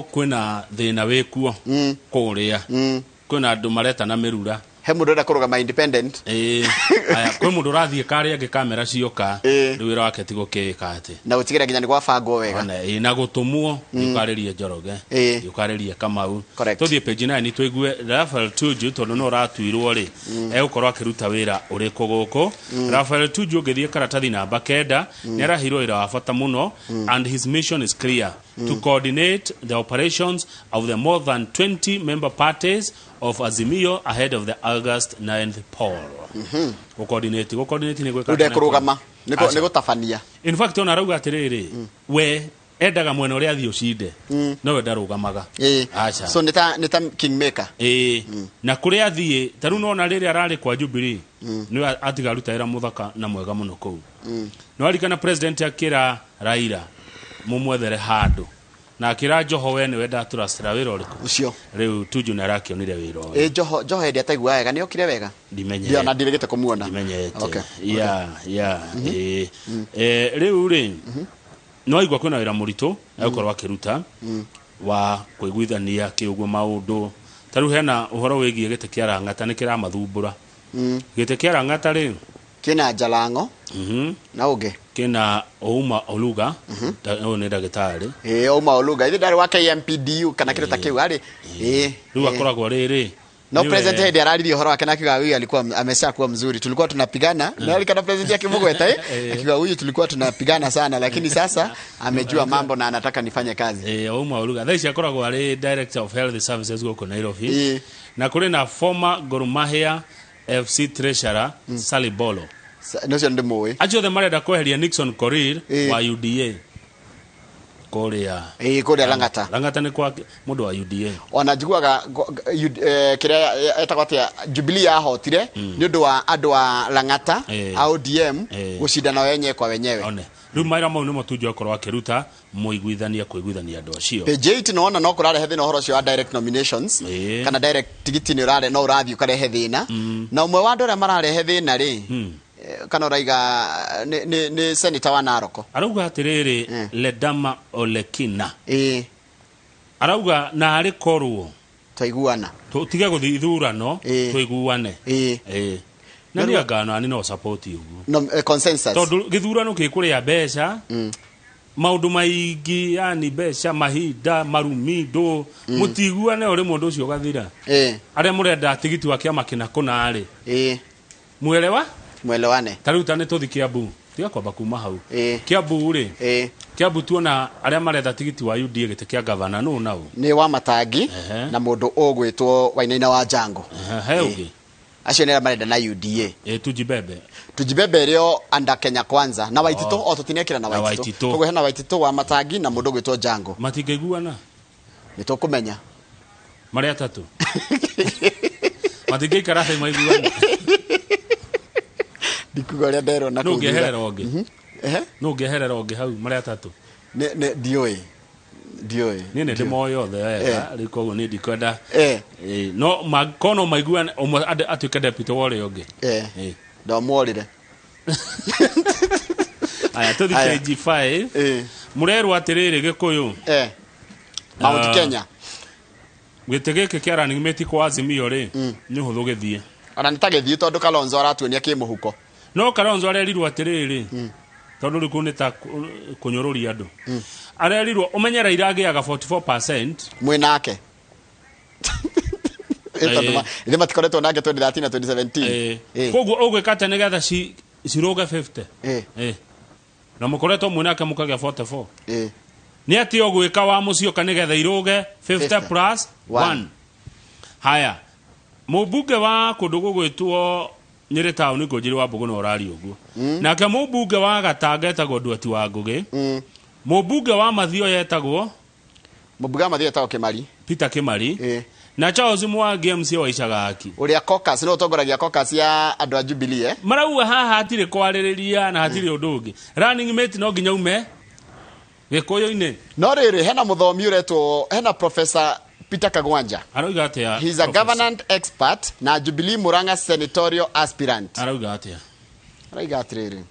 kwina thina wikuo kuria kwina andu mareta na mirura he mundu enda kurugama independent aya kwi mundu rathie kari angi kamera cioka riwira wake tigo kikate na utigira nginya ni gwa bango wega na gutumwo yukaririe Njoroge yukaririe Kamau tuthie page 9 twigue Rafael Tuju tondu no ratuirwo ri egukorwo akiruta wira uriku guku Rafael Tuju ngithie karatathi namba 9 ni arahirwo wira wa bata muno and his mission is clear to coordinate the operations of the more than 20 member parties of Azimio ahead of the August 9th poll. Coordinate ni gweka ude kurugama niko tafania. In fact ona rauga atiriri we endaga mwena uria athio cinde no we ndarugamaga acha so nita kingmaker na kuria athie taru no na riri arari kwa Jubilee ni atigaruta era muthaka na mwega muno kou no arikana president akira Raila mumwethere handu na akira Joho we ni wenda turastira wira uriku ucio riu Tuju na rakionire wira uyu Joho ndi ataigua wega ni okire wega ndimenye ndio na ndirigite kumuona okay riu ri no igwa kwina wira muritu egukorwo akiruta wa kwiguithania kiugo maundu taru hena uhoro wigie gite kia Rang'ata ni kira mathumbura gite kia Rang'ata ri kina Jalango na uge kina Ouma Oluga o ne dagitari Ouma Oluga ile ndari wa KMPDU kana kile takiu ari riu akoragwo riri no president hedi arariri uhoro wake na kiga huyu alikuwa ameshakuwa mzuri tulikuwa tunapigana na alikana president yake Mugweta akiwa huyu tulikuwa tunapigana sana lakini sasa amejua mambo na anataka nifanye kazi Ouma Oluga thaici akoragwo ari director of health services goko Nairobi na kuri na former Gor Mahia FC treasurer Sally Bolo no cio ndi muwi acio the marenda kweheria Nixon Korir wa UDA korea korea Rang'ata ni kwa mundu wa UDA ona jiguaga kiria etagwatia Jubilee ahotire ni undu wa andu wa Rang'ata ODM gucindana wenyewe kwa wenyewe one riu maira mau nimo Tuju akorwo akiruta muiguithania kuiguithania andu acio page 8 no ona no kurarehe thina uhoro cio wa direct nominations kana direct tigiti ni urare no urathio karehe thina na umwe wa andu aria mararehe thina ri kana raiga ni senator wa Naroko arauga atiriri Ledama Olekina arauga na ari korwo twaiguana tutige guthithurano tuiguane na ni agana ni no support ugu no consensus tondu githurano kikuria beca maundu maingi yani beca mahinda marumindo mutiguane uri mundu ucio gathira aria murenda tigiti wa kiama kina kuna ari mwelewane taruta ni tuthi Kiambu tiga kwamba kuma hau Kiambu ri Kiambu tuona aria maretha tigiti wa UDA gite kia governor no nao ni wa Matangi na mundu ugwitwo Wainaina wa Jango heugi acio ni marenda na UDA tujibebe rio anda Kenya Kwanza na Waitito o tutinekira na Waitito kogo hena Waitito wa Matangi na mundu ugwitwo Jango matigiguana ni tukumenya mari atatu matigikara he maiguana dikugoria ndero na no geherera onge no geherera onge hau mari atatu ne dioi ni ne demo yothe rikogo ni dikwenda no makono maiguana atuike deputy wore onge ndo morire aya tuthi page 5 murero atiriri gikuyu Mount Kenya gitege kia running mate kwa Azimio ri ni huthu githie ana nitagethie tondu Kalonzo aratuonia kimuhuko no Kalonzo arerirwo atiriri tondu rikunita kunyorori andu arerirwo umenyera iragiaga 44% mwinake ile matikoreto nage 2013 na 2017 koguo ogwekata nigetha ciroge 50 na mukoretwo mwinake mukagia 44 ni ati ogwika wa mucio kanigetha iroge 50 plus 1 haya mubunge wa kundu gugwitwo Nyeri town ko jiri wa Mbugu no rari uguo nake mubunge wa Gatanga etagwo Ndwati wa Ngugi mubunge wa Mathio yetagwo Kimari Peter Kimari na Charles Mwangi MC wa Icagaki uria caucus no utongoragia caucus ya andu a Jubilee marauga haha atire kwaririria na atire undu ungi running mate no nginya ume gikuyu-ini no riri hena muthomi uretwo hena professor Peter Kagwanja arauga atia he's a government expert na Jubilee Murang'a senatorial aspirant arauga atia arauga atiriri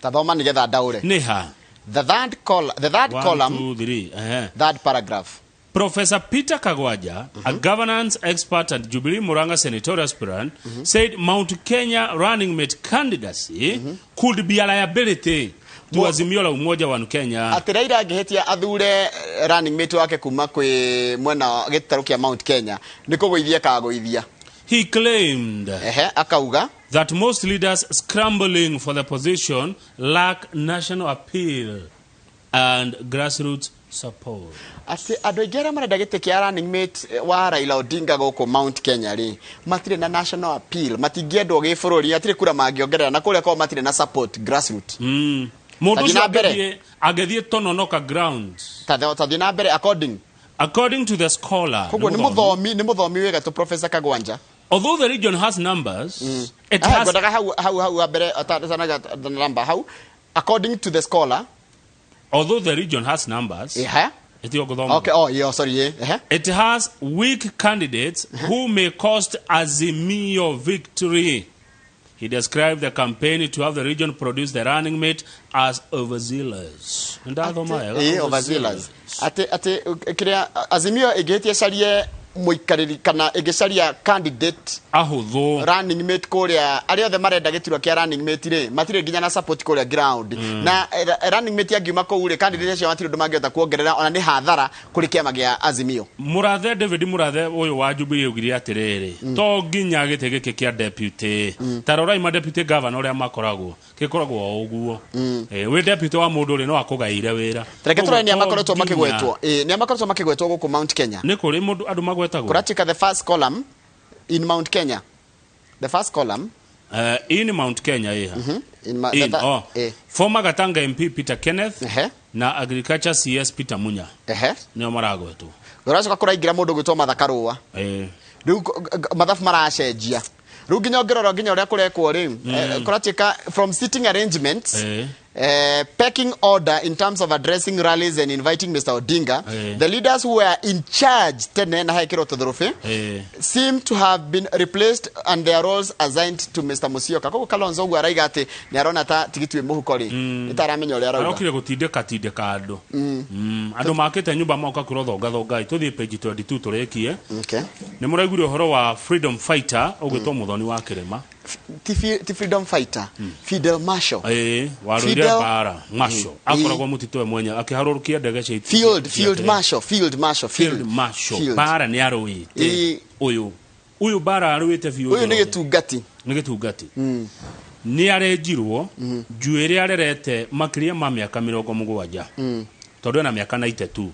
tathoma nigetha ndaure ni ha The third column, 2, 3. Third paragraph. Professor Peter Kagwaja, a governance expert at Jubilee Muranga senatorial aspirant, said Mount Kenya running mate candidacy could be a liability to Azimio la Umoja wa Kenya. Atiraira angehetia athure running mate wake kuma kwi mwena gitaru kia Mount Kenya niko gweithia kagoithia. He claimed akauga that most leaders scrambling for the position lack national appeal and grassroots support. Ati andu aingĩ arĩa marenda gĩtĩ kĩa running mate wa Raila Odinga gũkũ Mount Kenya ri matirĩ na national appeal, matingĩendwo gĩbũrũri, matirĩ kura mangĩongerera na kũrĩa kwa matirĩ na support grassroots. Mũndũ ũcio agĩthiĩ tononoka grounds. Tathiĩ na mbere according to the scholar. Koguo nĩ mũthomi wega to Professor Kagwanja. Although the region has numbers, it has... According to the scholar, although the region has numbers, it has weak candidates who may cost Azimio victory. He described the campaign to have the region produce the running mate as overzealous. Overzealous. Azimio egetia sarie muikariri kana egecaria candidate ahuthu running mate kuria ari othe marenda giturwa kia running mate ri matire nginya na support kuria ground na running mate yangiuma kuu ri candidate acio matire ndu mangiota kuongerera ona ni hathara kuri kiama gia Azimio. Murathe David Murathe uyu wa Jubilee ugiri atiriri to nginya gite giki kia deputy tarorai ma deputy governor uria makoragwo gikoragwo uguo we deputy wa mundu ri no akugaire wira treketura ni amakoretwo makigwetwo ni amakoretwo makigwetwo guku Mount Kenya ni kuri mundu andu kuratika the first column in Mount Kenya. The first column in Mount Kenya former Gatanga MP Peter Kenneth na agriculture CS Peter Munya nio maragwetu uracoka kuraingira mundu gwitwo Mathakarua riu mathafu maracenjia riu nginya ngirora nginya uria kurekwo ri kuratika from sitting arrangements pecking order in terms of addressing rallies and inviting Mr. Odinga, the leaders who were in charge seem to have been replaced and their roles assigned to Mr. Musyoka. Koko Kalonzo ugu araiga ati ni arona ta tigitwe muhuko ri itaramenya uria arauga arokire gutindika andu andu makite nyumba moka kurothonga tuthie page 22 turekie ni muraigure uhoro wa freedom fighter ugitwo muthoni wa Kirima ti freedom fighter Fidel Marshall waruire bara Marshall akoragwo mutitwe mwenye akiharurukia ndege cia field marshall bara ni aruite uyu bara aruite uyu ni gitungati ni arejirwo njuire arerete makiria ma miaka 70 tondu na miaka 92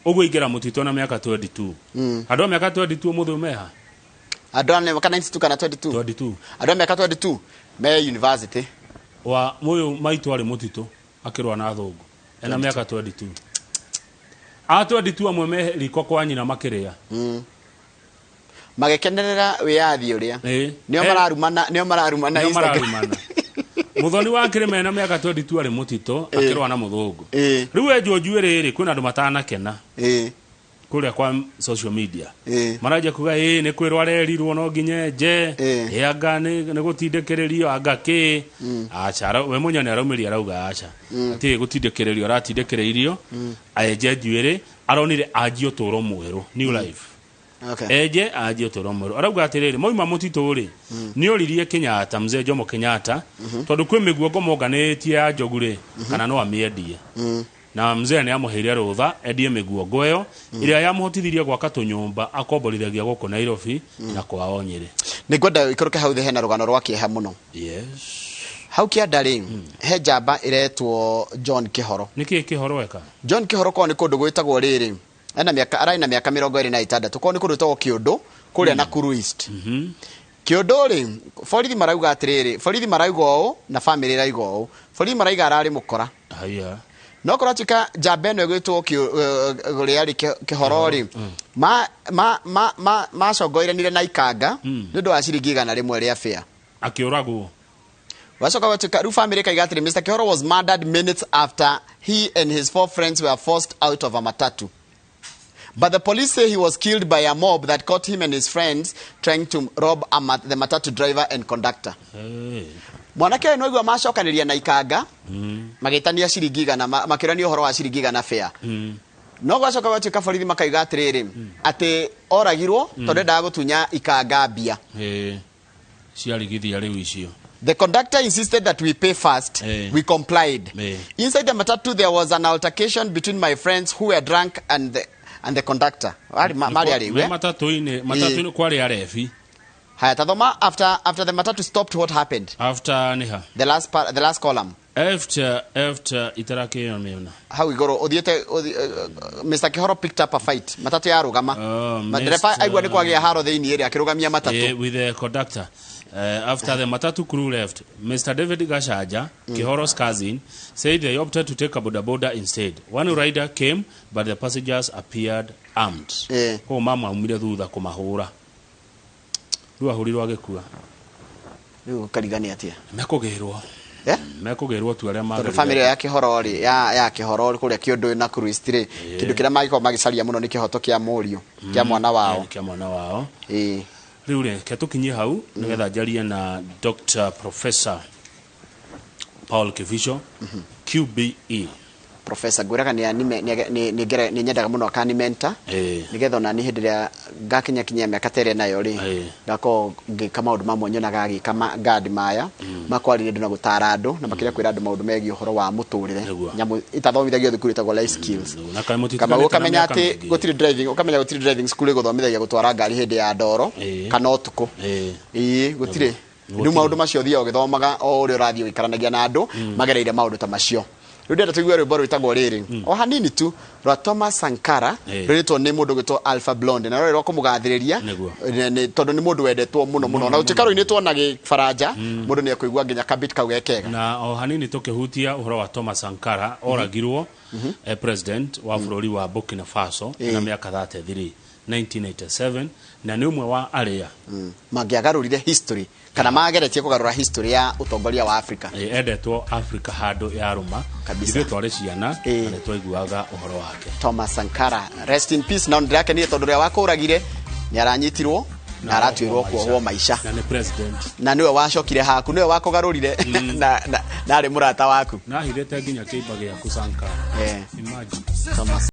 ugu ingira mutitwe na miaka 22 andu miaka 22 muthu meha adone miaka 92 kana 22 adone miaka 22 me university wa moyo maitu ari mutito akirwa na thungu ena miaka 22 a 22 amwe me riko kwa nyina makiria magekenerera wiyathi uria nio mararumana muthoni wa Kirima ena miaka 22 ari mutito akirwa na muthungu riu enjo njuire kwina andu matana kena kuria kwa social media maraje kuga ni kwirwa rerirwo no nginye yanga ni gutindekererio agaki acha we munya ni araumiria arauga acha ati gutindekererio aratindekereirio aje njuire aronire ajio toro mweru new life eje ajio toro mweru arauga atiriri moima mutito ri ni oririe Kenyatta mzee Jomo Kenyatta tondu kwi miguo ngomonganĩtie ya njogure kana no amiendie na mzee ni amuheire rutha endie miguo ngoyo iria yamuhotithirie gwaka tunyumba akomborithagia guku Nairobi na kwa Onyere ni ngwenda ikuruke hau the hena rugano rwa kieha muno hau kiandari he njamba iretwo John Kihoro niki Kihoro weka John Kihoro ko ni kundu gwitagwo riri ena miaka arai na miaka 26 ko ni kundu gwitagwo Kiondo kuria na Nakuru East Kiondo ri borithi marauga atiriri borithi marauga o na family raiga o borithi maraiga arari mukora no kuratika jabeno gwitwo guriari Kihorori ma cogoiranire na ikanga ndu wa ciringi 100 rimwe ria fare akiuragwo wacoka watika ru family kaigatire Mr. Kihoro was murdered minutes after he and his 4 friends were forced out of a matatu But the police say he was killed by a mob that caught him and his friends trying to rob the matatu driver and conductor. Mwanake no igwa macokaniria na ikanga magitania ciringi igana makirania uhoro wa ciringi igana fare. No gwacoka gwatuika borithi makaiga atiriri ati oragirwo tondu ndaga gutunya ikanga mbia. Ciarigithia riu icio. The conductor insisted that we pay first. We complied. Inside the matatu there was an altercation between my friends who were drunk and the conductor. Matatu kwari arefi. Haya tathoma after the matatu stopped, what happened? After niha. The last column. After itarake yona. How we go odhiete Mr. Kihoro picked up a fight. Matatu ya rugama. Madereva aigwa ni kwagia haro theini eri akirugamia matatu. With the conductor. After the matatu crew left, Mr. David Gashaja, Kihoro's cousin, said they opted to take a boda instead. One rider came, but the passengers appeared armed. Oh, mama umire thutha kumahura. Rua hurirwa gikua. Riu karigani atia. Mekugirwo. Mekugirwo tu aria magari. Family ya Kihoro ri ya Kihoro kuria Kiondo na Kuristire. Kindu kira magiko magicaria muno ni kihoto kia Murio, kia mwana wao. Kia mwana wao. Riure ketukinye hau nigetha njarie na Dr. Professor Paul Kivisho QBE. Professor gwiraga ni nyendaga muno akani mentor nigetha na ni hindiria ngakinya kinya miaka tere nayo ri ngako ngika maundu mamwe nyonaga agikama guard maya makwarire ndu na gutara andu na makira kwira andu maundu megi uhoro wa muturire nyamu itathomithagio thukuru itagwo life skills kama ukamenya ati gutiri driving school iguthomithagia gutwara ngari hindi ya ndoro kana utuku gutiri ndu maundu macio thia ugithomaga o uri urathio ikaranagia na andu magereire maundu ta macio. Rudera tuigwa rwimbo rwitagwo riri o hanini tu rwa Thomas Sankara rwitwo ni mundu gwitwo Alpha Blonde na rwiro kumugathiriria ni tondu ni mundu wendetwo muno na utikaro ini twona gifaranja mundu ni akuigwa nginya kabit kau gekega na o hanini tukihutia uhoro wa Thomas Sankara oragirwo president wa bururi wa Burkina Faso na miaka 33 1987 na ni umwe wa aria magiagarurire history kana mageretie kugarura history ya utongoria wa Africa endetwo Africa hando ya ruma ithuĩ twari ciana na twaiguaga uhoro wake. Thomas Sankara, rest in peace. Na ndirake ni tondu ria wakuragire ni aranyitirwo na aratuirwo kuohwo maisha na ni president na niwe wacokire haku niwe wakugarurire na ari murata waku na hithete nginya kiimba giaku Sankara. Imagine Thomas